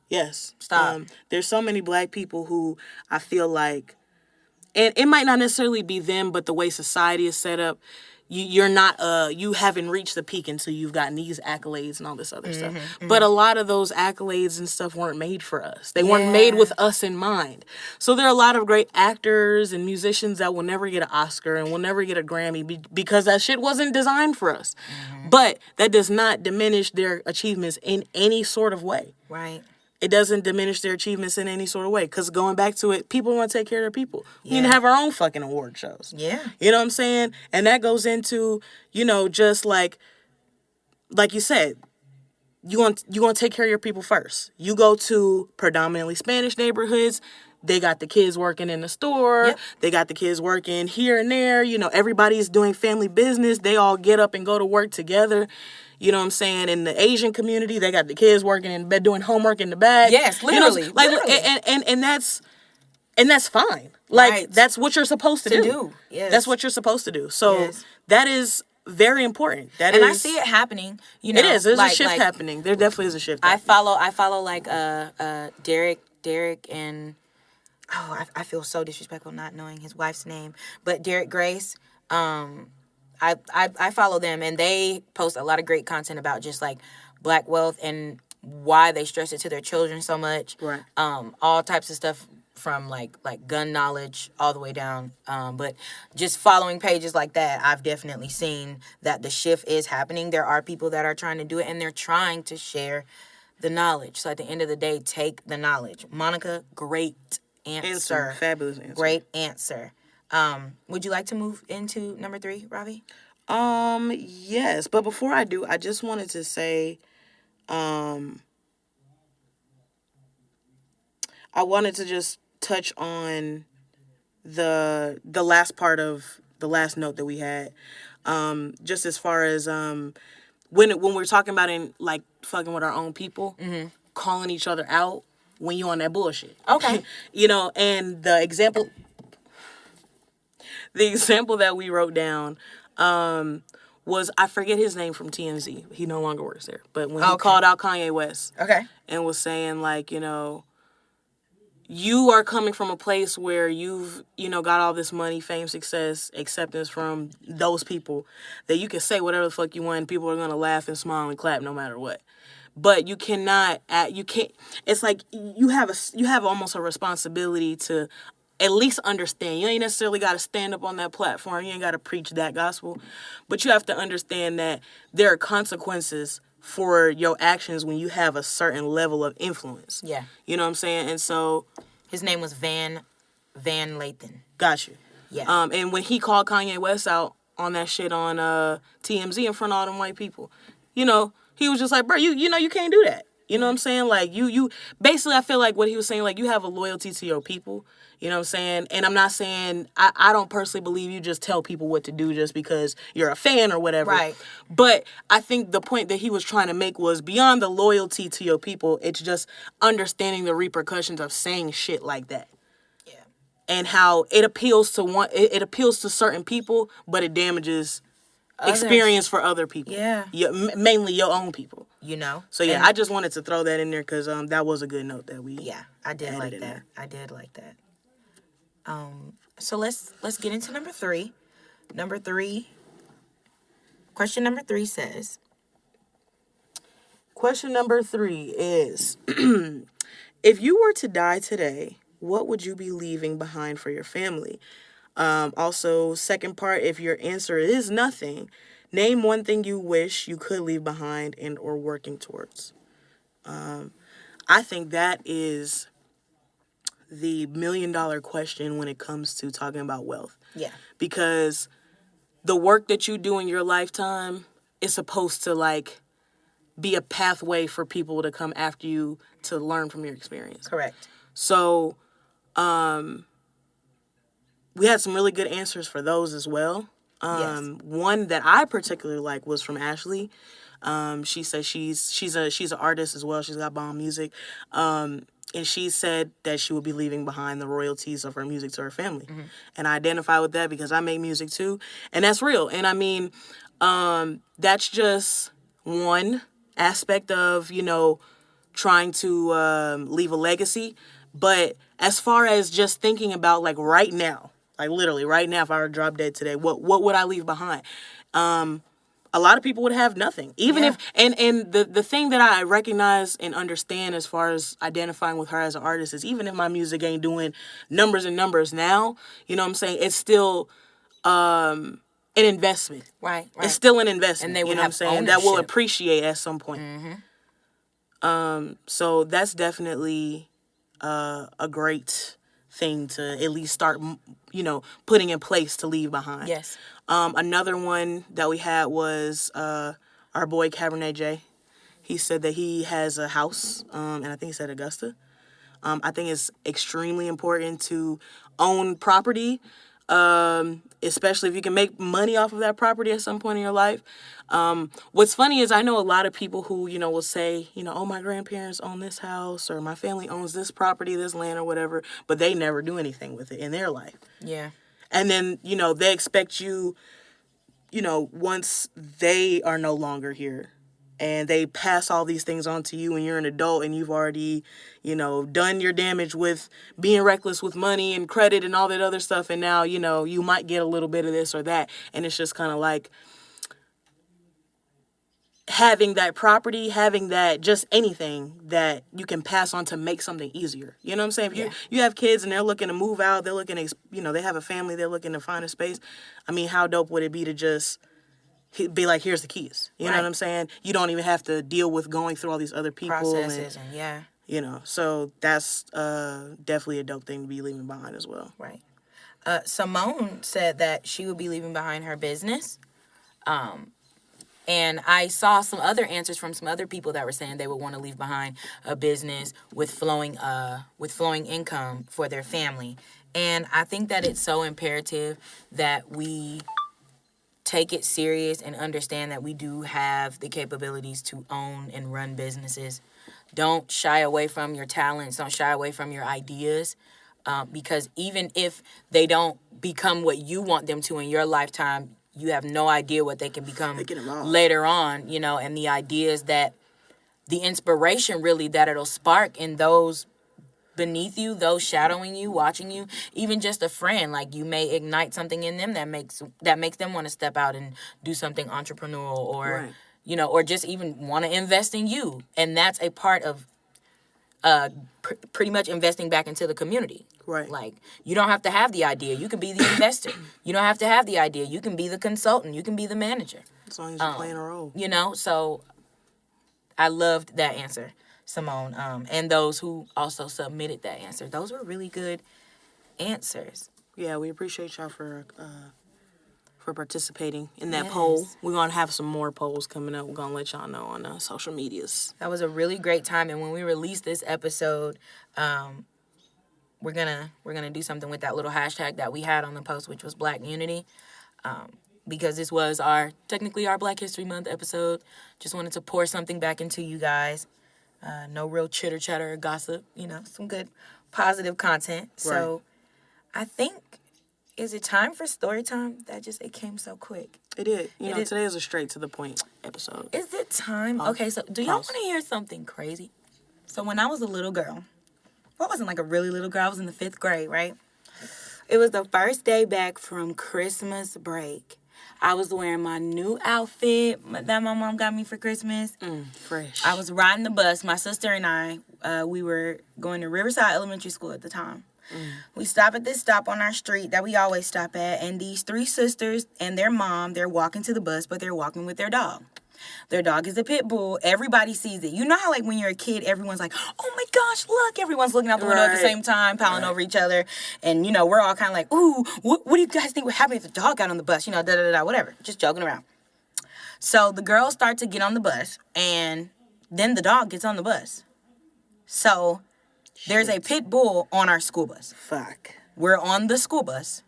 C: Yes.
B: Stop.
C: There's so many black people who I feel like, and it might not necessarily be them, but the way society is set up, you're not, you haven't reached the peak until you've gotten these accolades and all this other stuff. Mm-hmm. But a lot of those accolades and stuff weren't made for us. They weren't made with us in mind. So there are a lot of great actors and musicians that will never get an Oscar and will never get a Grammy because that shit wasn't designed for us. Mm-hmm. But that does not diminish their achievements in any sort of way.
B: Right.
C: It doesn't diminish their achievements in any sort of way. Because going back to it, people want to take care of their people. We need to have our own fucking award shows.
B: Yeah.
C: You know what I'm saying? And that goes into, just like you said, you want to take care of your people first. You go to predominantly Spanish neighborhoods. They got the kids working in the store. Yep. They got the kids working here and there. Everybody's doing family business. They all get up and go to work together. You know what I'm saying? In the Asian community, they got the kids working in bed doing homework in the back.
B: Yes, literally.
C: Literally. And that's fine. Like, that's what you're supposed to do.
B: Yes.
C: That's what you're supposed to do. So that is very important.
B: I see it happening. It
C: is. There's a shift happening. There definitely is a shift happening.
B: I follow like Derek and I feel so disrespectful not knowing his wife's name, but Derek Grace. I follow them, and they post a lot of great content about just like black wealth and why they stress it to their children so much.
C: Right.
B: All types of stuff from like gun knowledge all the way down. But just following pages like that, I've definitely seen that the shift is happening. There are people that are trying to do it, and they're trying to share the knowledge. So at the end of the day, take the knowledge. Monica, great answer.
C: Fabulous answer.
B: Great answer. Would you like to move into number 3, Ravi?
C: Yes, but before I do, I just wanted to say, I wanted to just touch on the last part of the last note that we had, just as far as when we're talking about in like fucking with our own people, calling each other out when you on that bullshit.
B: Okay.
C: And the example that we wrote down was, I forget his name from TMZ. He no longer works there. But when he called out Kanye West.
B: Okay.
C: And was saying, like, you are coming from a place where you've, got all this money, fame, success, acceptance from those people, that you can say whatever the fuck you want and people are going to laugh and smile and clap no matter what. But you can't, it's like you have almost a responsibility to at least understand. You ain't necessarily got to stand up on that platform. You ain't got to preach that gospel. But you have to understand that there are consequences for your actions when you have a certain level of influence.
B: Yeah.
C: You know what I'm saying? And so...
B: His name was Van Lathan.
C: Got you.
B: Yeah.
C: And when he called Kanye West out on that shit on TMZ in front of all them white people, he was just like, bro, you can't do that. You know what I'm saying? Like, you basically, I feel like what he was saying, like, you have a loyalty to your people. You know what I'm saying? And I'm not saying, I don't personally believe you just tell people what to do just because you're a fan or whatever.
B: Right.
C: But I think the point that he was trying to make was beyond the loyalty to your people, it's just understanding the repercussions of saying shit like that.
B: Yeah.
C: And how it appeals to certain people, but it damages experience for other people.
B: Yeah.
C: Mainly your own people. So yeah, I just wanted to throw that in there because that was a good note that we.
B: Yeah, I did like that. I did like that. So let's get into number 3. Question number 3 says,
C: Question number 3 is, if you were to die today, what would you be leaving behind for your family? Also, second part, if your answer is nothing, name one thing you wish you could leave behind and or working towards. I think that is the $1 million question when it comes to talking about wealth.
B: yeah,
C: Because the work that you do in your lifetime is supposed to, like, be a pathway for people to come after you to learn from your experience.
B: correct.
C: So, we had some really good answers for those as well.
B: Yes.
C: One that I particularly like was from Ashley. She said she's an artist as well. She's got bomb music. And she said that she would be leaving behind the royalties of her music to her family. Mm-hmm. And I identify with that because I make music too. And that's real. And I mean, that's just one aspect of, trying to leave a legacy. But as far as just thinking about, like, right now, like literally right now, if I were to drop dead today, what would I leave behind? A lot of people would have nothing. Even if, and the thing that I recognize and understand as far as identifying with her as an artist is, even if my music ain't doing numbers and numbers now, you know what I'm saying? It's still an investment.
B: Right.
C: It's still an investment.
B: And they would
C: you know
B: have
C: what I'm saying?
B: ownership.
C: That will appreciate at some point.
B: Mm-hmm.
C: So that's definitely a great thing to at least start, putting in place to leave behind.
B: Yes.
C: Another one that we had was our boy Cabernet J. He said that he has a house, and I think he said Augusta. I think it's extremely important to own property, especially if you can make money off of that property at some point in your life. What's funny is I know a lot of people who, will say, oh, my grandparents own this house, or my family owns this property, this land, or whatever, but they never do anything with it in their life.
B: Yeah.
C: And then, they expect you, once they are no longer here and they pass all these things on to you and you're an adult and you've already, done your damage with being reckless with money and credit and all that other stuff. And now, you might get a little bit of this or that. And it's just kind of like having that property, having that just anything that you can pass on to make something easier. You know what I'm saying? If you have kids and they're looking to move out, they're looking to, they have a family, they're looking to find a space. I mean, how dope would it be to just be like, here's the keys. You know what I'm saying? You don't even have to deal with going through all these other people.
B: Processes
C: So that's definitely a dope thing to be leaving behind as well.
B: Right. Simone said that she would be leaving behind her business. And I saw some other answers from some other people that were saying they would want to leave behind a business with flowing income for their family. And I think that it's so imperative that we take it serious and understand that we do have the capabilities to own and run businesses. Don't shy away from your talents. Don't shy away from your ideas. Because even if they don't become what you want them to in your lifetime, you have no idea what they can become later on, and the ideas that, the inspiration really that it'll spark in those beneath you, those shadowing you, watching you, even just a friend, like you may ignite something in them that makes them want to step out and do something entrepreneurial or, or just even want to invest in you. And that's a part of pretty much investing back into the community.
C: Right.
B: Like, you don't have to have the idea. You can be the investor. You don't have to have the idea. You can be the consultant. You can be the manager.
C: As long as you're playing a role.
B: So I loved that answer, Simone. And those who also submitted that answer. Those were really good answers.
C: Yeah, we appreciate y'all for participating in that poll. We're going to have some more polls coming up. We're going to let y'all know on social medias.
B: That was a really great time. And when we release this episode, we're gonna do something with that little hashtag that we had on the post, which was Black Unity. Because this was technically our Black History Month episode. Just wanted to pour something back into you guys. No real chitter chatter or gossip, some good positive content. Right. So I think, is it time for story time? It came so quick.
C: It did. Today is a straight to the point episode.
B: Is it time? Okay, so do y'all want to hear something crazy? So when I was a little girl, I wasn't like a really little girl. I was in the 5th grade, right? It was the first day back from Christmas break. I was wearing my new outfit that my mom got me for Christmas.
C: Fresh.
B: I was riding the bus. My sister and I, we were going to Riverside Elementary School at the time. We stop at this stop on our street that we always stop at, and these three sisters and their mom, they're walking to the bus, but they're walking with their dog. Their dog is a pit bull. Everybody sees it. You know how, like, when you're a kid, everyone's like, oh, my gosh, look. Everyone's looking out the window at the same time, piling over each other. And, you know, we're all kind of like, ooh, what do you guys think would happen if the dog got on the bus? You know, da-da-da-da, whatever. Just joking around. So the girls start to get on the bus, and then the dog gets on the bus. So there's a pit bull on our school bus.
C: Fuck.
B: We're on the school bus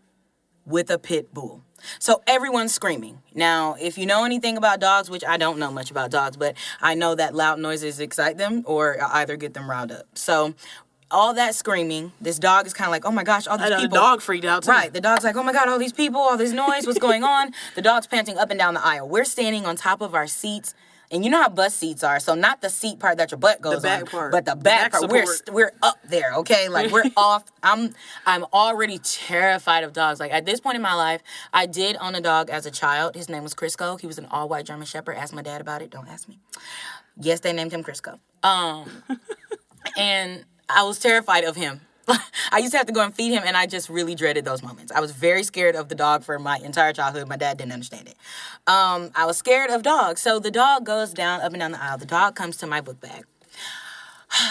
B: with a pit bull. So everyone's screaming. Now, if you know anything about dogs, which I don't know much about dogs, but I know that loud noises excite them or either get them riled up. So all that screaming, this dog is kind of like, oh my gosh, all these people.
C: The dog freaked out too.
B: Right. The dog's like, oh my God, all these people, all this noise, what's going on? The dog's panting up and down the aisle. We're standing on top of our seats. And you know how bus seats are, so not the seat part that your butt goes
C: back
B: on,
C: part.
B: but the back part. We're up there, okay? Like, we're off. I'm already terrified of dogs. Like, at this point in my life, I did own a dog as a child. His name was Crisco. He was an all-white German Shepherd. Ask my dad about it. Don't ask me. Yes, they named him Crisco. And I was terrified of him. I used to have to go and feed him, and I just really dreaded those moments. I was very scared of the dog for my entire childhood. My dad didn't understand it. I was scared of dogs. So the dog goes down, up and down the aisle. The dog comes to my book bag.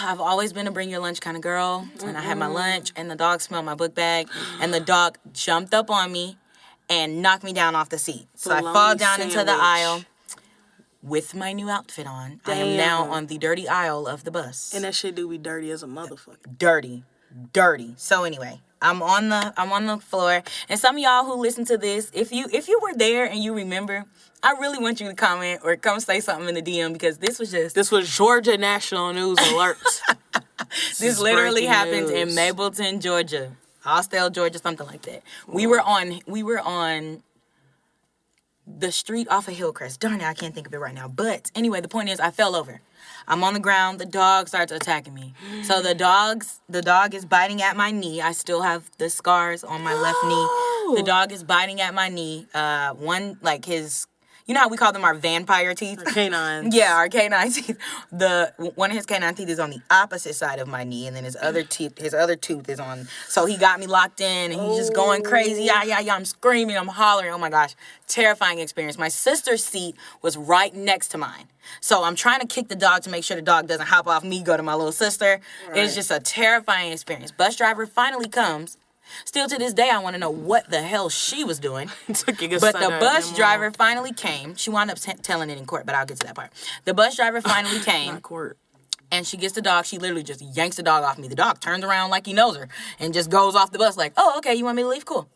B: I've always been a bring your lunch kind of girl. And I had my lunch, and the dog smelled my book bag. And the dog jumped up on me and knocked me down off the seat. So I fall down into the aisle with my new outfit on. Damn. I am now on the dirty aisle of the bus.
C: And that shit do be dirty as a motherfucker.
B: Dirty. So anyway, I'm on the floor, and some of y'all who listen to this, if you were there and you remember, I really want you to comment or come say something in the DM, because this was
C: Georgia national news alert.
B: This literally happened in Mableton, Georgia, Austell, Georgia, something like that. We were on the street off of Hillcrest. Darn it, I can't think of it right now. But anyway, the point is, I fell over. I'm on the ground. The dog starts attacking me. So the dog is biting at my knee. I still have the scars on my left knee. The dog is biting at my knee. You know how we call them our vampire teeth?
C: Our canines.
B: Yeah, our canine teeth. One of his canine teeth is on the opposite side of my knee, and then his other tooth is on. So he got me locked in, and he's just going crazy. Yeah. I'm screaming, I'm hollering. Oh my gosh, terrifying experience. My sister's seat was right next to mine. So I'm trying to kick the dog to make sure the dog doesn't hop off me, go to my little sister. Right. It's just a terrifying experience. Bus driver finally comes. Still to this day, I want to know what the hell she was doing. But the bus driver finally came. She wound up telling it in court, but I'll get to that part. The bus driver finally came.
C: Not court.
B: And she gets the dog. She literally just yanks the dog off me. The dog turns around like he knows her and just goes off the bus like, oh, okay, you want me to leave? Cool.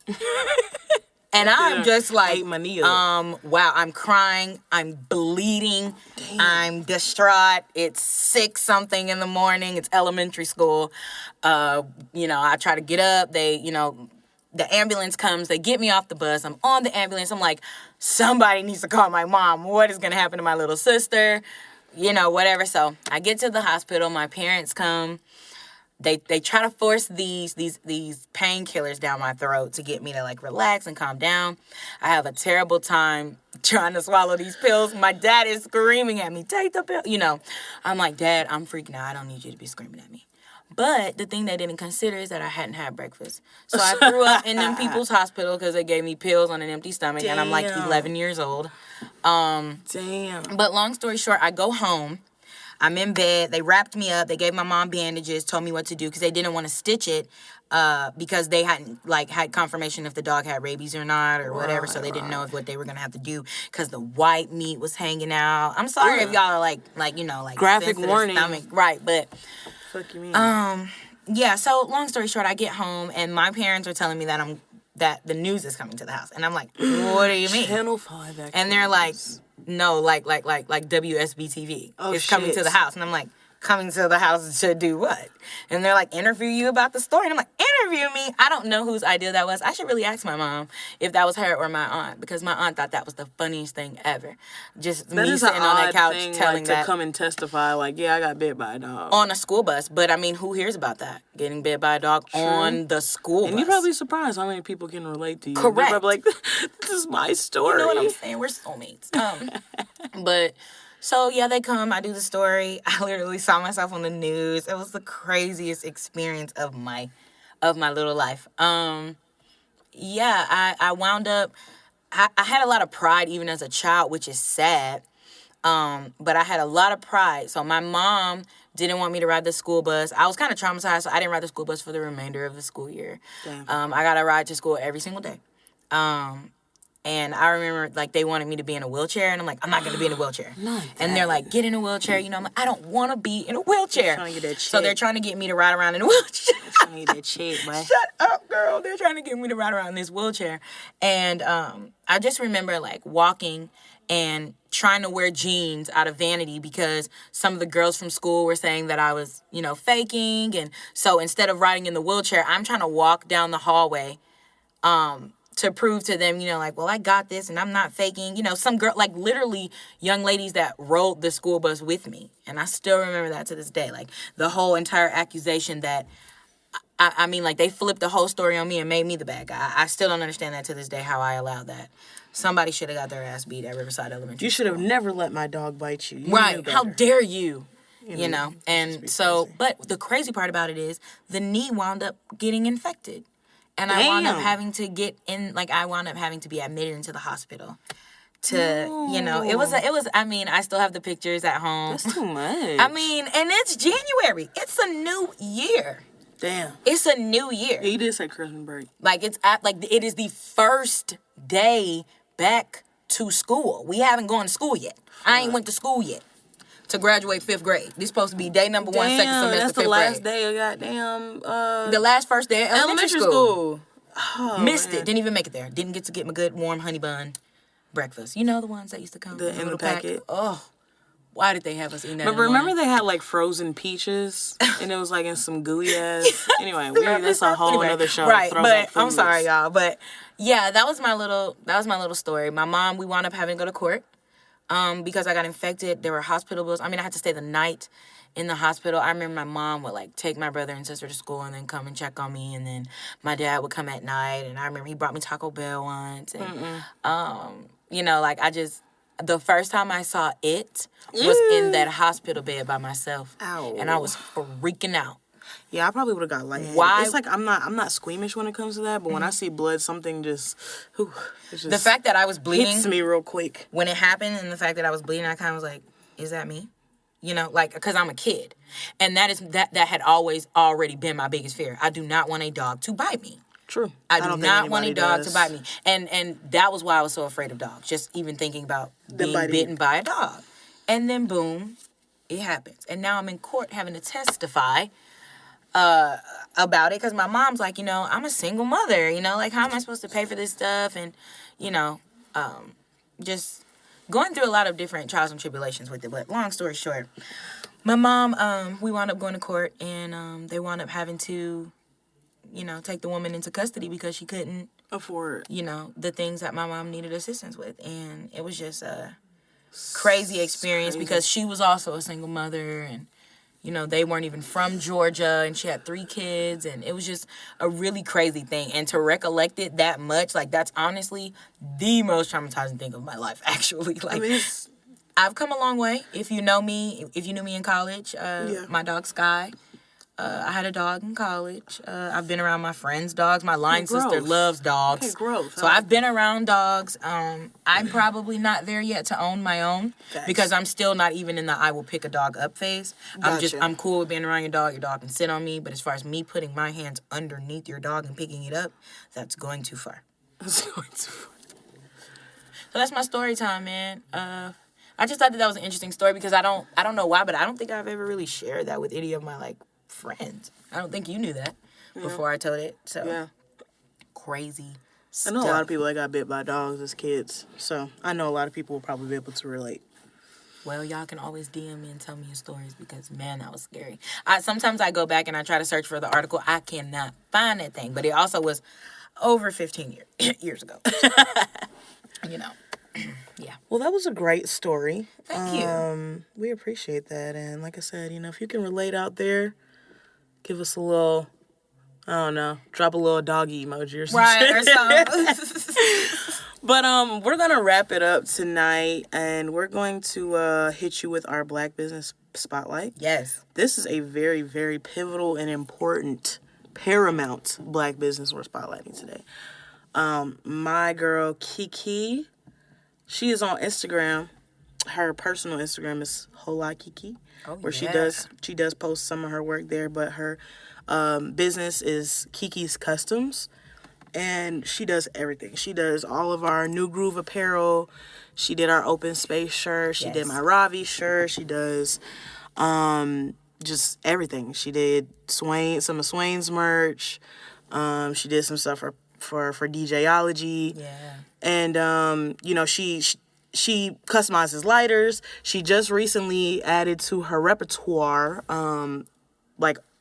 B: And I'm just like, wow, I'm crying, I'm bleeding, damn. I'm distraught. It's 6-something in the morning. It's elementary school. I try to get up. The ambulance comes. They get me off the bus. I'm on the ambulance. I'm like, somebody needs to call my mom. What is going to happen to my little sister? Whatever. So I get to the hospital. My parents come. They try to force these painkillers down my throat to get me to like relax and calm down. I have a terrible time trying to swallow these pills. My dad is screaming at me, take the pill. I'm like, Dad, I'm freaking out. I don't need you to be screaming at me. But the thing they didn't consider is that I hadn't had breakfast. So I threw up in them people's hospital because they gave me pills on an empty stomach. Damn. And I'm like 11 years old.
C: Damn.
B: But long story short, I go home. I'm in bed. They wrapped me up. They gave my mom bandages, told me what to do because they didn't want to stitch it because they hadn't had confirmation if the dog had rabies or not or whatever. So they didn't know what they were gonna have to do because the white meat was hanging out. I'm sorry if y'all are like
C: graphic warning,
B: stomach. Right? But
C: fuck you mean?
B: Yeah. So long story short, I get home and my parents are telling me that the news is coming to the house, and I'm like, what do you mean?
C: Channel 5.
B: And they're like, no, like WSBTV is coming to the house. And I'm like, coming to the house to do what? And they're like, interview you about the story. And I'm like, interview me? I don't know whose idea that was. I should really ask my mom if that was her or my aunt, because my aunt thought that was the funniest thing ever. Just
C: that
B: me sitting on that couch telling
C: to come and testify, like, yeah, I got bit by a dog.
B: On a school bus. But, I mean, who hears about that? Getting bit by a dog on the school bus.
C: And you're probably surprised how many people can relate to you.
B: Correct.
C: They're probably like, this is my story.
B: You know what I'm saying? We're soulmates. But... So, yeah, they come. I do the story. I literally saw myself on the news. It was the craziest experience of my little life. I wound up... I had a lot of pride even as a child, which is sad. But I had a lot of pride. So my mom didn't want me to ride the school bus. I was kind of traumatized, so I didn't ride the school bus for the remainder of the school year. I got to ride to school every single day. And I remember, like, they wanted me to be in a wheelchair. And I'm like, I'm not going to be in a wheelchair. And they're like, get in a wheelchair. You know, I'm like, I don't want to be in a wheelchair.
C: Trying to get that
B: so they're trying to get me to ride around in a wheelchair.
C: Trying to get that chick, boy.
B: Shut up, girl. They're trying to get me to ride around in this wheelchair. And I just remember, like, walking and trying to wear jeans out of vanity because some of the girls from school were saying that I was, you know, faking. And so instead of riding in the wheelchair, I'm trying to walk down the hallway to prove to them, you know, like, well, I got this and I'm not faking. You know, some girl, like literally young ladies that rode the school bus with me. And I still remember that to this day. Like the whole entire accusation that, I mean, like they flipped the whole story on me and made me the bad guy. I still don't understand that to this day, how I allowed that. Somebody should have got their ass beat at Riverside Elementary.
C: You should have never let my dog bite you.
B: Right. How dare you? You know, and so, crazy. But the crazy part about it is the knee wound up getting infected. And I wound up having to be admitted into the hospital you know, it was, I mean, I still have the pictures at home.
C: That's too much.
B: I mean, and it's January. It's a new year.
C: Damn.
B: It's a new year.
C: Yeah, you did say Christmas break.
B: Like, it is the first day back to school. We haven't gone to school yet. I ain't went to school yet. To graduate 5th grade. This supposed to be day number 1, second semester,
C: that's the
B: 5th
C: last
B: grade.
C: day of goddamn...
B: the first day of elementary school.
C: Oh,
B: Missed it. Didn't even make it there. Didn't get to get my good warm honey bun breakfast. You know the ones that used to come
C: in the packet.
B: Oh, why did they have us eating that?
C: Remember they had like frozen peaches and it was like in some gooey ass. Anyway, that's a whole other show.
B: Right, but I'm sorry, y'all. But yeah, that was my little story. My mom, we wound up having to go to court. Because I got infected. There were hospital bills. I mean, I had to stay the night in the hospital. I remember my mom would, like, take my brother and sister to school and then come and check on me. And then my dad would come at night. And I remember he brought me Taco Bell once. And, you know, like, the first time I saw it was in that hospital bed by myself.
C: Ow.
B: And I was freaking out.
C: Yeah, I probably would have got lightheaded.
B: Why?
C: It's like I'm not squeamish when it comes to that, but when I see blood, something just
B: the fact that I was bleeding
C: hits me real quick.
B: When it happened, and the fact that I was bleeding, I kind of was like, "Is that me?" You know, like because I'm a kid, and that had already been my biggest fear. I do not want a dog to bite me.
C: True.
B: I do not want a dog to bite me, and that was why I was so afraid of dogs. Just even thinking about being bitten by a dog, and then boom, it happens, and now I'm in court having to testify. About it because my mom's like, you know, I'm a single mother, you know, like how am I supposed to pay for this stuff? And, you know, just going through a lot of different trials and tribulations with it. But long story short, my mom, we wound up going to court and they wound up having to, you know, take the woman into custody because she couldn't
C: afford,
B: you know, the things that my mom needed assistance with. And it was just a crazy experience because she was also a single mother and, you know, they weren't even from Georgia, and she had 3 kids, and it was just a really crazy thing. And to recollect it that much, like, that's honestly the most traumatizing thing of my life, actually. Like, I've come a long way. If you know me, if you knew me in college, my dog, Sky, I had a dog in college. I've been around my friends' dogs. My line sister loves dogs.
C: Okay, growth.
B: So I've been around dogs. I'm probably not there yet to own my own because I'm still not even in the I will pick a dog up phase.
C: Gotcha.
B: I'm cool with being around your dog. Your dog can sit on me. But as far as me putting my hands underneath your dog and picking it up, that's going too far. So that's my story time, man. I just thought that was an interesting story because I don't know why, but I don't think I've ever really shared that with any of my, like, friends. I don't think you knew that before I told it. So crazy stuff.
C: I know a lot of people that got bit by dogs as kids, so I know a lot of people will probably be able to relate.
B: Well, y'all can always DM me and tell me your stories because, man, that was scary. Sometimes I go back and I try to search for the article. I cannot find that thing. But it also was over 15 years ago. You know. Yeah.
C: Well, that was a great story.
B: Thank you.
C: We appreciate that. And like I said, if you can relate out there, give us a little, I don't know, drop a little doggy emoji or something.
B: Right, or something.
C: But we're going to wrap it up tonight, and we're going to hit you with our Black Business Spotlight.
B: Yes.
C: This is a very, very pivotal and important, paramount Black business we're spotlighting today. My girl, Keke, she is on Instagram. Her personal Instagram is Hola Keke, where she does post some of her work there, but her business is Kekes Customs. And she does everything. She does all of our New Groove apparel. She did our OpenSpace shirt. She did my Ravi shirt. She does just everything. She did some of Swain's merch. She did some stuff for DJology. Yeah. And she customizes lighters. She just recently added to her repertoire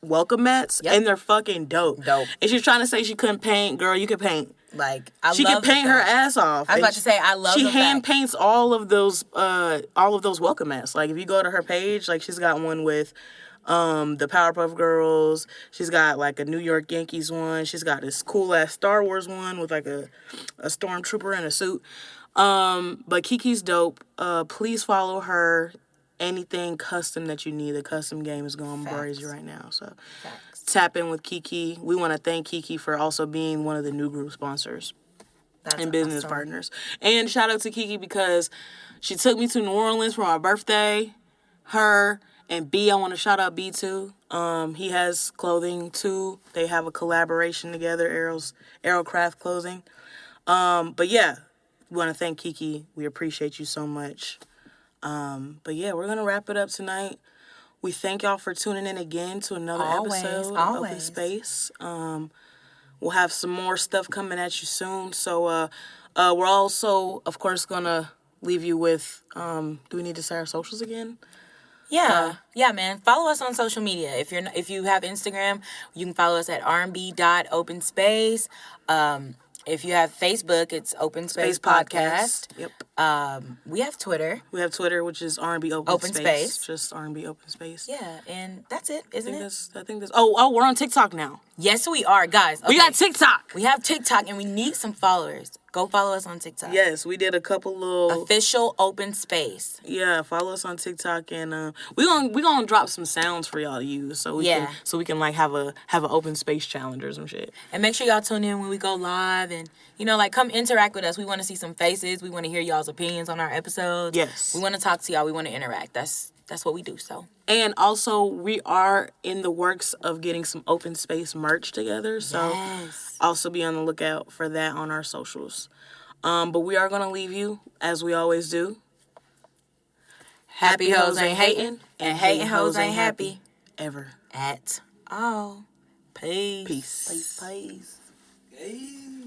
C: welcome mats, and they're fucking dope. And she's trying to say she couldn't paint. Girl, you could paint. She can paint her ass off.
B: I was about to say, I love. She
C: hand paints all of those welcome mats. Like if you go to her page, like she's got one with the Powerpuff Girls. She's got like a New York Yankees one. She's got this cool ass Star Wars one with like a stormtrooper in a suit. But Keke's dope. Please follow her. Anything custom that you need, the custom game is going to embrace you right now. So tap in with Keke. We want to thank Keke for also being one of the New Group sponsors and business partners. And shout out to Keke because she took me to New Orleans for my birthday. Her and B, I want to shout out B too. He has clothing too. They have a collaboration together, Aerocraft Clothing. But yeah, we want to thank Keke. We appreciate you so much. But yeah, we're going to wrap it up tonight. We thank y'all for tuning in again to another episode of OpenSpace. We'll have some more stuff coming at you soon. So we're also, of course, going to leave you with, do we need to say our socials again?
B: Yeah, man. Follow us on social media. If you have Instagram, you can follow us at R&B.OpenSpace. If you have Facebook, it's OpenSpace Podcast.
C: Yep.
B: We have Twitter.
C: We have Twitter, which is R&B OpenSpace. Just R&B OpenSpace.
B: Yeah, and that's it, isn't it?
C: I think that's. Oh, we're on TikTok now.
B: Yes, we are, guys. Okay.
C: We got TikTok.
B: We have TikTok, and we need some followers. Go follow us on TikTok.
C: Yes, we did a couple little
B: official OpenSpace.
C: Yeah, follow us on TikTok, and we gonna drop some sounds for y'all to use, so we can like have an OpenSpace challenge or some shit.
B: And make sure y'all tune in when we go live, and come interact with us. We want to see some faces. We want to hear y'all's opinions on our episodes.
C: Yes,
B: we want to talk to y'all. We want to interact. That's what we do. So.
C: And also, we are in the works of getting some OpenSpace merch together. So also be on the lookout for that on our socials. But we are going to leave you, as we always do.
B: Happy hoes ain't hating, and hating hoes ain't happy.
C: Ever.
B: At all. Peace.
C: Peace.
B: Peace. Peace.
A: Hey.